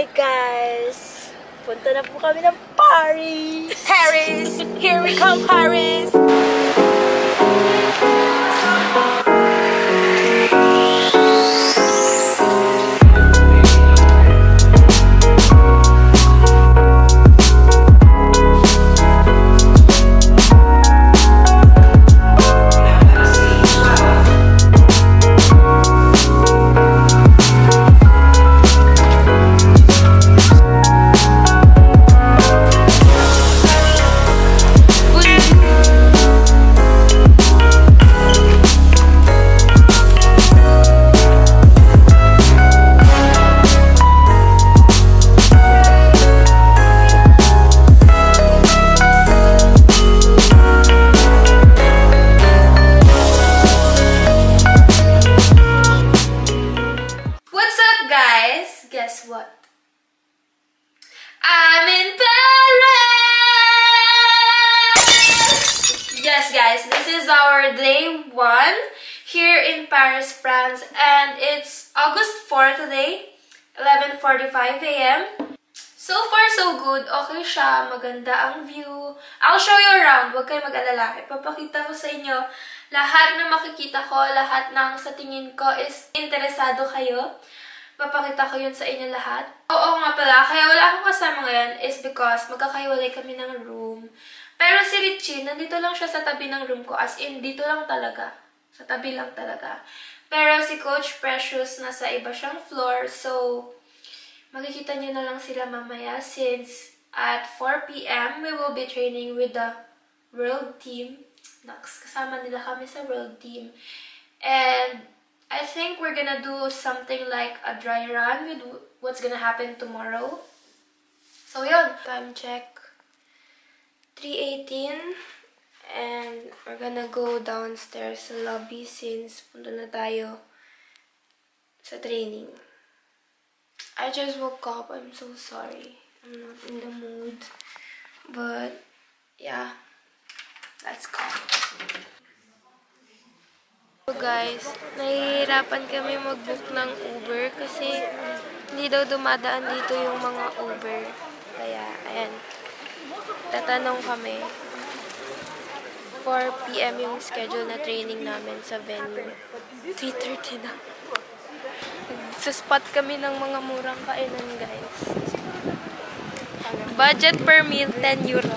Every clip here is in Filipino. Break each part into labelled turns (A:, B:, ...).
A: Hi guys! Punta na po kami ng Paris!
B: Paris! Here we come, Paris!
A: Guess what? I'm in Paris! Yes guys, this is our day 1 here in Paris, France, and it's August 4 today, 11:45 a.m. So far so good, okay siya, maganda ang view. I'll show you around, huwag kayo mag-alala. Ipapakita ko sa inyo lahat na makikita ko, lahat ng sa tingin ko is interesado kayo. Papakita ko yun sa inyo lahat. Oo nga pala, kaya wala akong kasama ngayon is because magkakahiwalay kami ng room. Pero si Richie, nandito lang siya sa tabi ng room ko. As in, dito lang talaga. Sa tabi lang talaga. Pero si Coach Precious, nasa iba siyang floor. So, makikita niyo na lang sila mamaya since at 4 p.m. we will be training with the world team. Kasama nila kami sa world team. And I think we're gonna do something like a dry run with what's gonna happen tomorrow. So yun, time check 3:18 and we're gonna go downstairs sa lobby since punta na tayo sa training. I just woke up, I'm so sorry. I'm not in the mood. But yeah, let's go. So guys, nahihirapan kami mag-book ng Uber kasi hindi daw dumadaan dito yung mga Uber. Kaya, ayan. Tatanong kami. 4 p.m. yung schedule na training namin sa venue. 3:30 na. Sa spot kami ng mga murang kainan, guys. Budget per meal, 10 euro.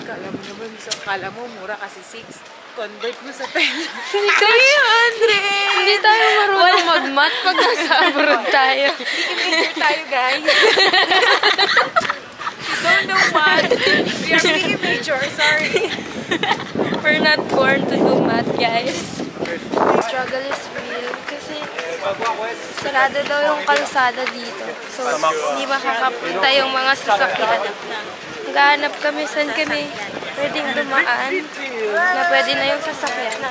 B: Kala mo, mura kasi 6. Convert mo sa pera.
A: Kaya, Andre! Hindi tayo marunong mag-mat pag nasa abroad tayo.
B: Major tayo, guys. You don't know math. We are really major, sorry.
A: We're not born to do math, guys. The struggle is real kasi sarado daw yung kalsada dito. So, hindi makakapunta yung mga sasakyan. Maghahanap kami saan kami pwedeng dumaan na pwede na yung sasakyan.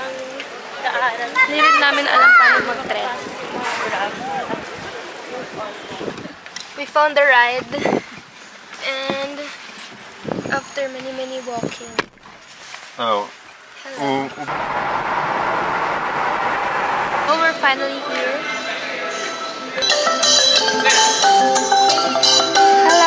A: Hindi rin namin alam paano mag-tren. We found the ride and after many walking.
C: Oh.
A: Hello. Oh, we're finally here. Hello.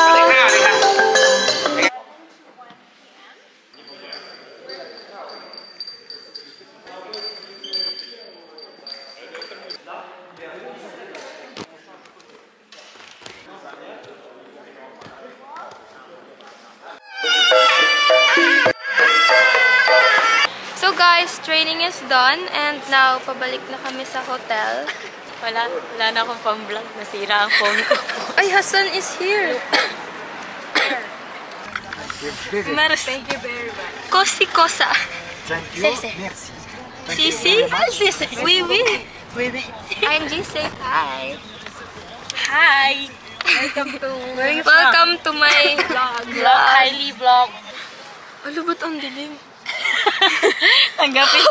A: So guys, training is done and now pabalik na kami sa hotel.
B: Wala na akong pang-vlog. Nasira ang phone ko.
A: Ay, Hassan is here.
B: Thank you very much.
A: Kosi-kosa.
C: Thank you. Merci.
A: Sisi?
B: Sisi.
A: Oui, oui.
B: Oui, oui.
A: I'm Jise. Hi.
B: Hi!
A: Welcome to my vlog.
B: Kylie vlog.
A: Ano ba't ang dilim?
B: Tanggapin.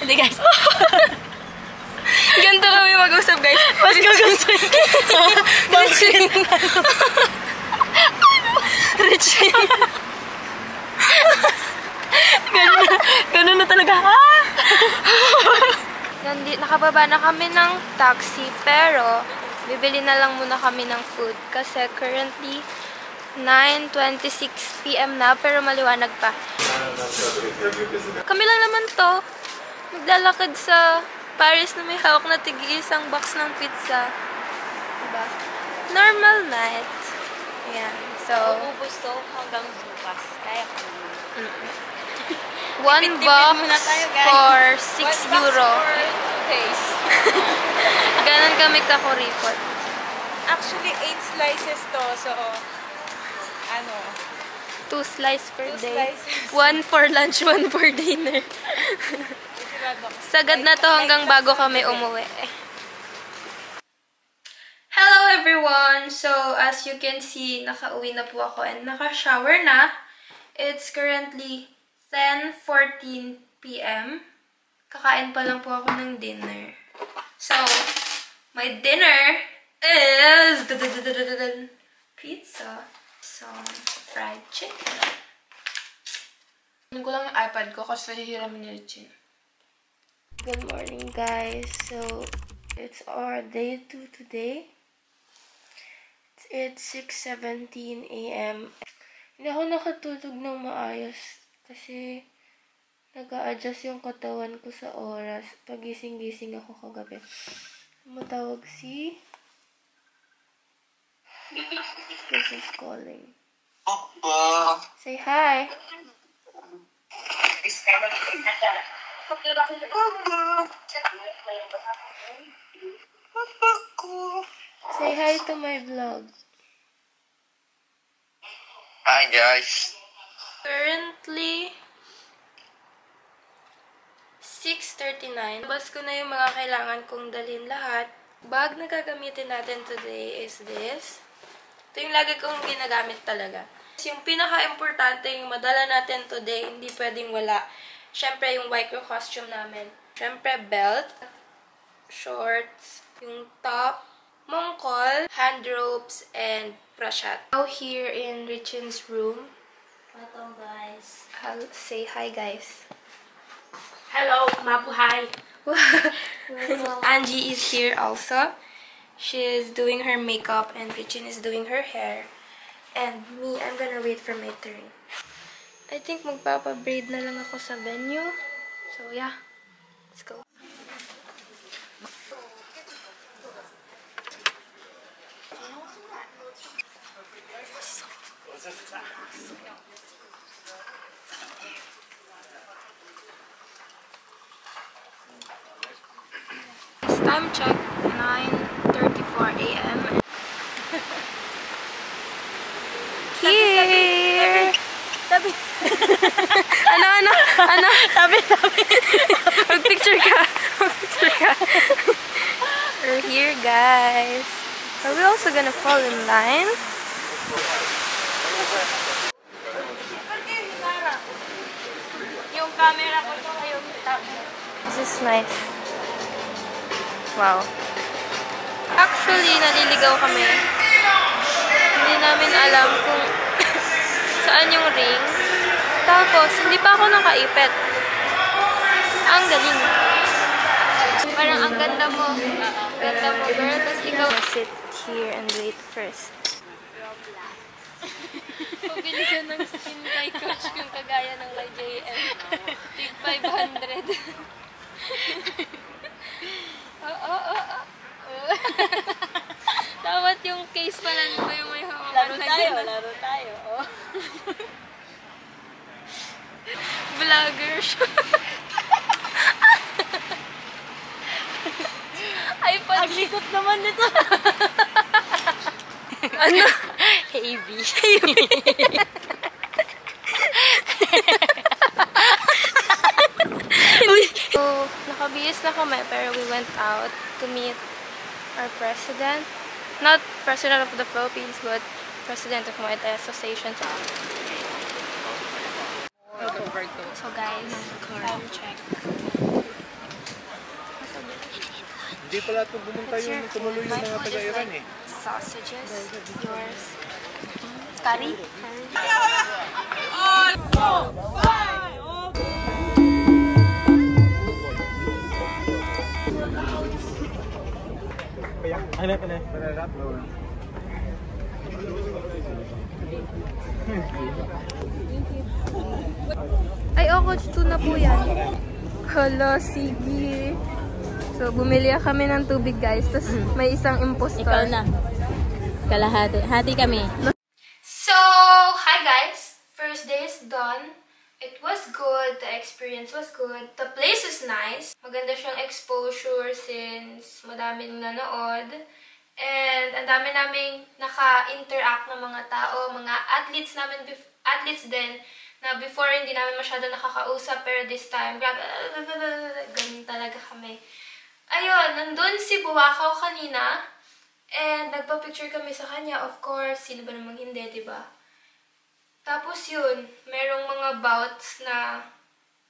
B: Hindi guys.
A: Ganito kami mag-usap guys.
B: Mas gagawin.
A: Richie.
B: Ganun na talaga.
A: nakababa na kami ng taxi, pero bibili na lang muna kami ng food kasi currently 9:26 PM na, pero maliwanag pa. Kami lang naman to. Maglalakad sa Paris na may hawak na tig-isang box ng pizza. Diba? Normal night. Ayan. So,
B: ubus to hanggang bukas. Kaya ko naman.
A: One box for 6 euro.
B: Days.
A: Ganon kami kakuripot.
B: Actually, 8 slices to. So,
A: 2 slices per
B: 2
A: day.
B: slices.
A: 1 for lunch, 1 for dinner. Sagad na to hanggang bago kami umuwi. Hello everyone! So, as you can see, nakauwi na po ako and naka-shower na. It's currently 10:14 PM. Kakain pa lang po ako ng dinner. So, my dinner is pizza, some fried chicken.
B: Kunin ko lang yung iPad ko kasi hihiramin ni Richie.
A: Good morning, guys. So, it's our day 2 today. It's 6:17 AM. Hindi ako nakatulog ng maayos kasi nag-a-adjust yung katawan ko sa oras. Pagising-gising ako kagabi. Matawag si... This is calling. Say hi. Say hi to my vlog.
D: Hi guys.
A: Currently 6:39. Labas ko na yung mga kailangan kong dalhin lahat. Bag na gagamitin natin today is this. Ito yung lagi kong ginagamit talaga. Yung pinaka-importante yung madala natin today, hindi pwedeng wala. Syempre yung micro costume namin. Syempre belt, shorts, yung top, mongkol, hand ropes, and brachat. Now here in Richin's room.
E: Welcome, guys.
A: I'll say hi, guys.
E: Hello, mabuhay.
A: Angie is here also. She is doing her makeup and Richin is doing her hair. And me, I'm gonna wait for my turn. I think magpapa-braid na lang ako sa venue. So yeah, let's go. Time check, 9:34 AM. Here!
E: Tabi.
A: Ano?
E: Tabi.
A: Mag-picture ka. We're here, guys. Are we also gonna fall in line?
E: Yung camera ko to yung tabi.
A: This is nice. Wow. Actually, naliligaw kami. Hindi namin alam kung saan yung ring. Tapos, hindi pa ako nakaipit. Ang galing. Parang ang ganda mo. Ganda mo, girl. Tapos ikaw. Sit here and wait first. Pabili ka ng skin kay Coach kung kagaya ng kay JM. Tig 500. Dapat yung case pala mo yung may hawakan.
E: Laro tayo. Oh.
A: Vlogger siya. iPad.
E: Ang likot naman nito.
A: Ano?
E: Heavy.
A: So, nakabihis na kami pero we went out to meet our president. Not president of the Philippines, but president of Muay Thai Association. So guys, time check.
C: Hindi pala ito bumunta yung tumuloy yung mga taga-Iran eh.
A: Sausages. Yours. Curry. Ay, Coach 2 na po yan. Hala, sige. So, bumili kami ng tubig, guys. Tapos, may isang impostor.
E: Ikaw na. Kalahati. Hati kami.
A: So, hi guys! First day is done. It was good. The experience was good. The place is nice. Maganda siyang exposure since madaming nanood. And ang dami naming naka-interact ng mga tao, mga athletes namin, athletes din, na before hindi namin masyado nakakausap, pero this time, grabe, ganun talaga kami. Ayun, nandun si Buwakaw kanina, and nagpa-picture kami sa kanya, of course, sino ba namang hindi, diba? Tapos yun, merong mga bouts na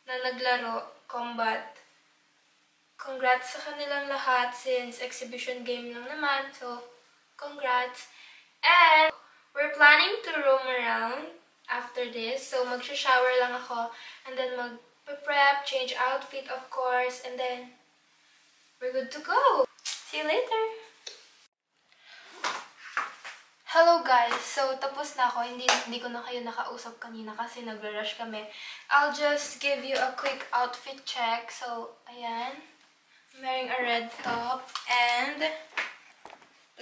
A: naglaro, combat. Congrats sa kanilang lahat since exhibition game lang naman, so congrats. And we're planning to roam around after this, so mag-shower lang ako, and then mag-prep, change outfit of course, and then we're good to go. See you later! Hello guys! So, tapos na ako. Hindi ko na kayo nakausap kanina kasi nag-rush kami. I'll just give you a quick outfit check. So, ayan. I'm wearing a red top and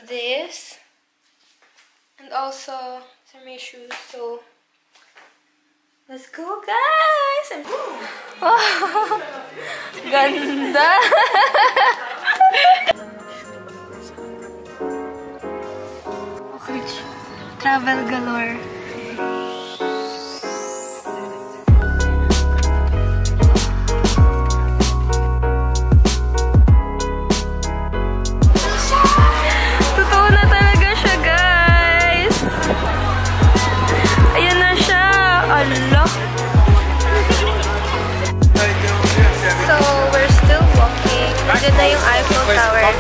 A: this. And also, some my shoes. So, let's go guys! Wow! Ganda! Travel galore. Totoo na talaga siya, guys. Ayan na siya. Allah. So, we're still walking. Nandun na yung Eiffel Tower.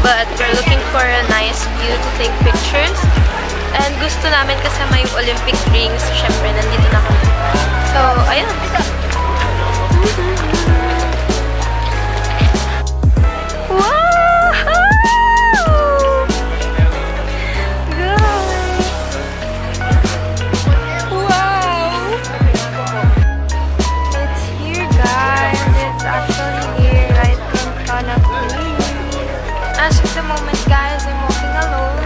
A: But we're looking for a nice view to take pictures. And gusto namin kasama yung Olympic rings. Siyempre, nandito na kami. So, ayun. Wow! Guys! Wow! It's here, guys. It's actually here, right in front of me. As of the moment, guys, I'm walking alone.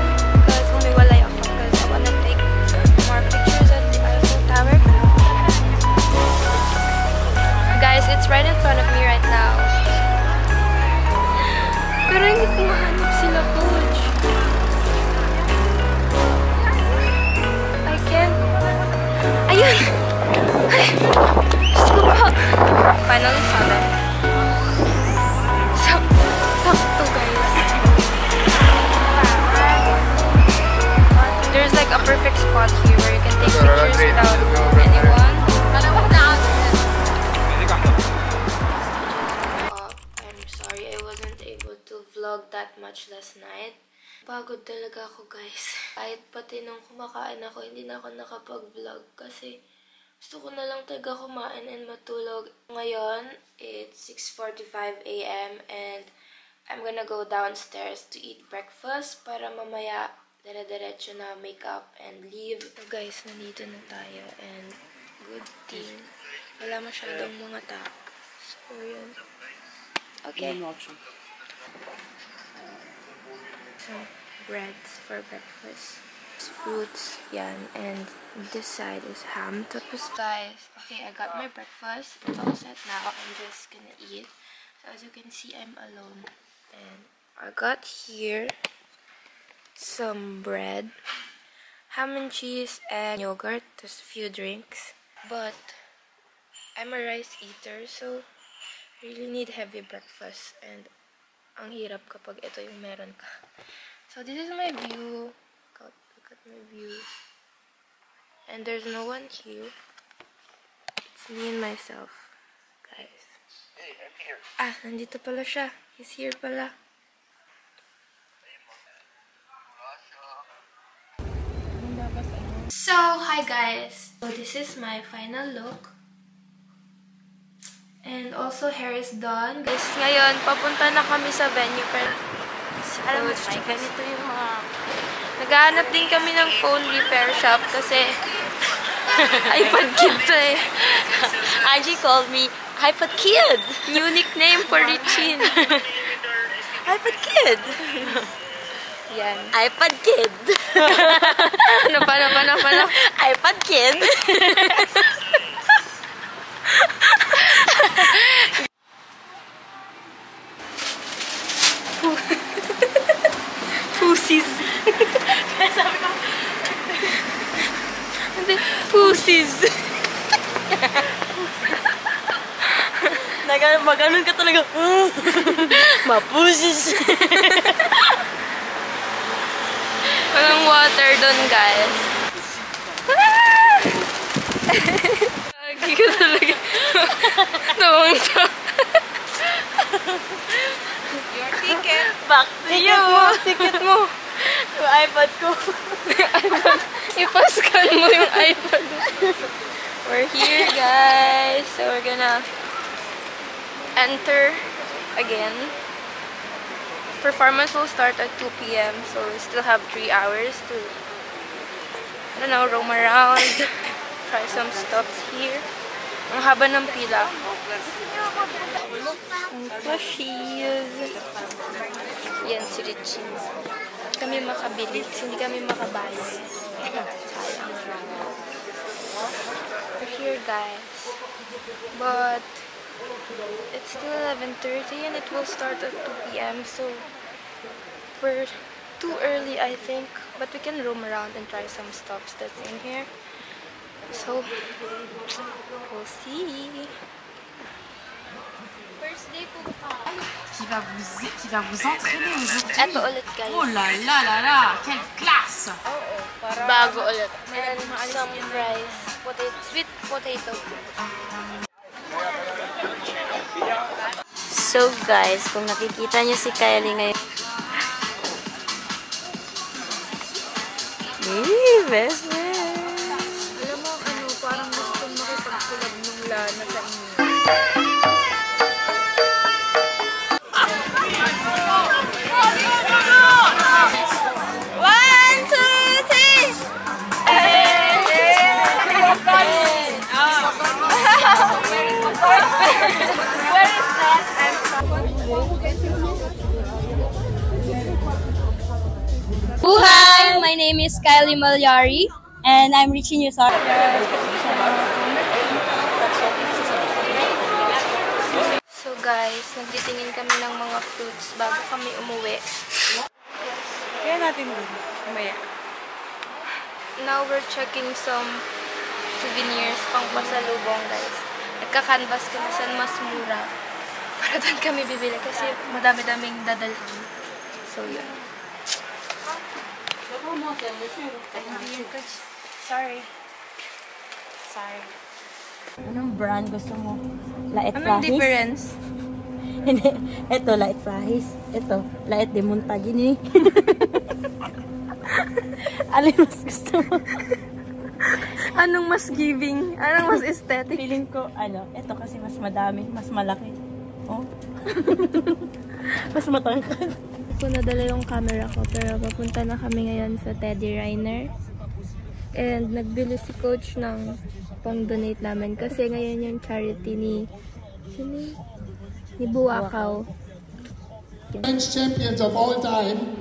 A: Guys, it's right in front of me right now. Pero hindi ko mahanap sila, Coach. I can't. Ayun! Ay! Gusto ko pa. Finally saw them. Sakto, guys. There's like a perfect spot here where you can take pictures without anyone. Vlog that much last night. Pagod talaga ako, guys. Kahit pati nung kumakain ako, hindi na ako nakapag-vlog kasi gusto ko na lang talaga kumain and matulog. Ngayon, it's 6:45 AM and I'm gonna go downstairs to eat breakfast para mamaya dire-diretso na makeup and leave. So guys, nandito na tayo and good thing. Wala masyadong mga tao. So, yun. Okay. Some breads for breakfast. Fruits, yan. And this side is ham. Tapos guys, okay, I got my breakfast. It's all set now. I'm just gonna eat. So as you can see, I'm alone. And I got here some bread, ham and cheese, and yogurt. Just a few drinks. But I'm a rice eater, so I really need heavy breakfast. And ang hirap kapag ito yung meron ka. So this is my view. Look at my view. And there's no one here. It's me and myself, guys.
D: Hey, I'm here.
A: Ah, nandito pala siya. He's here pala. So, hi guys. So this is my final look. And also, hair is done. Guys, ngayon, papunta na kami sa venue. Pero, alam mo, ganito yung mga... Naghahanap din kami ng phone repair shop kasi iPad kid to eh.
E: Angie called me iPad Kid.
A: New nickname for Richin.
E: iPad Kid.
A: Yan.
E: iPad Kid.
A: Ano pa?
E: iPad Kid.
A: Pussies.
E: Sabi ko,
A: Hindi, pussies.
E: maganon ka talaga. Mapusis.
A: Walang water doon, guys. Lagi ka talaga. Nawangta.
E: Your ticket. Back to you.
A: Ticket mo.
E: Yung iPad ko.
A: Ipascan mo yung iPad. We're here, guys. So, we're gonna enter again. Performance will start at 2 p.m. So, we still have 3 hours to, I don't know, roam around. Try some stuff here. Ang haba ng pila. Ang plushies. Yan si Richie. Kami makabili. Hindi kami makabayad. Sayang. We're here, guys. But it's still 11:30 and it will start at 2 p.m. So we're too early, I think. But we can roam around and try some stuff that's in here. So we'll see.
E: First day po pa. Qui va vous entraîner aujourd'hui.
A: Eto ulit, guys.
E: Oh là là là là, quelle classe!
A: Bago ulit. And some fries. Sweet potato.
E: So guys, kung nakikita niyo si Kylie ngayon. Best friend!
B: Alam mo, parang gusto makipag-collab nung Lana sa inyo.
F: Hi, my name is Kylie Malyari, and I'm reaching you. Sorry.
A: So guys, nagtitingin kami ng mga fruits bago kami umuwi.
B: Kaya natin dun. Mamaya.
A: Now we're checking some souvenirs pang pasalubong, guys. Nagka-canvas kami saan mas mura. Para doon kami bibili kasi madami-daming dadalhin. So yun. Sorry.
F: Anong brand gusto mo? Lait
A: Anong
F: Fries?
A: difference?
F: Hindi. Ito, Lait Fries. Ito, Lait de Montagini. Alin mas gusto mo?
A: Anong mas giving? Anong mas aesthetic?
F: Feeling ko, ito kasi mas madami, mas malaki. Oh. Mas matangkad.
A: Ko nadala yung camera ko pero papunta na kami ngayon sa Teddy Riner. And nagbili si Coach ng pang-donate namin kasi ngayon yung charity ni Buakaw.
G: French champions of all time.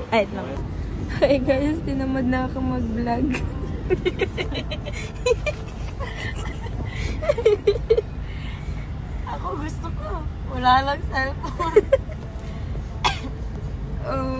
F: Ay, lang.
A: Hi guys, tinamad na ako mag-vlog.
F: Ako gusto ko. Wala lang cellphone.
A: Oh